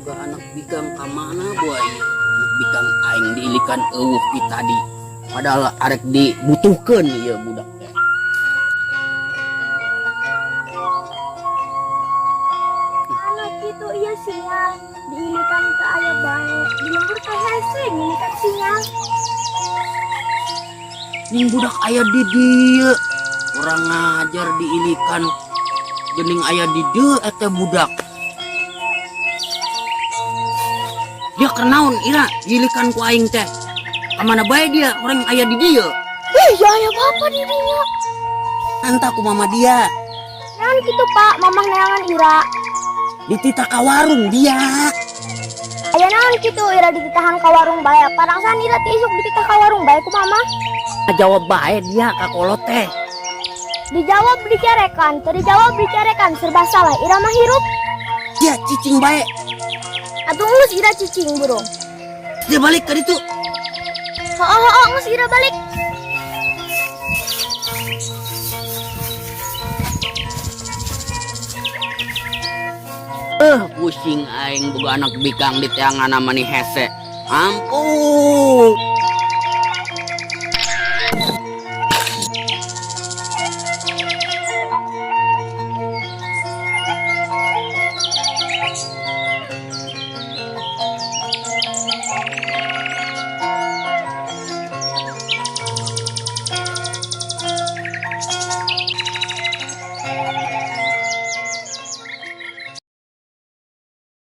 boga anak bikang kamana boy, anak bikang aing diilikan eueuh ki tadi padahal arek dibutuhkeun ieu budak teh. Anak gitu iya sinyal diilikan ke ayah bae di lembur teh hese ngilikan sinyal. Ning budak aya di dieu kurang ngajar diilikan geuning aya di dieu eta budak. Dia kenaon ira diilikan ku aing teh. Kamana bae dia orang aya di dieu. Ya ayah bapak di dinya. Anta ku mama dia. Neangan gitu pak, mamah neangan ira. Ditita ka warung dia. Aya naon kitu ira dititahan ka warung bae. Parangsan ira ti isuk dititah ka warung bae ku mama. Jawab bae dia ka kolot teh. Dijawab dicerekan, teu dijawab dicerekan serba salah. Ira mah hirup. Dia cicing bae. Atuh geus ira cicing burung. Dia balik ka ditu. Hooh geus ira balik. Pusing aing boga anak bikang di teangan mani hese. Ampun.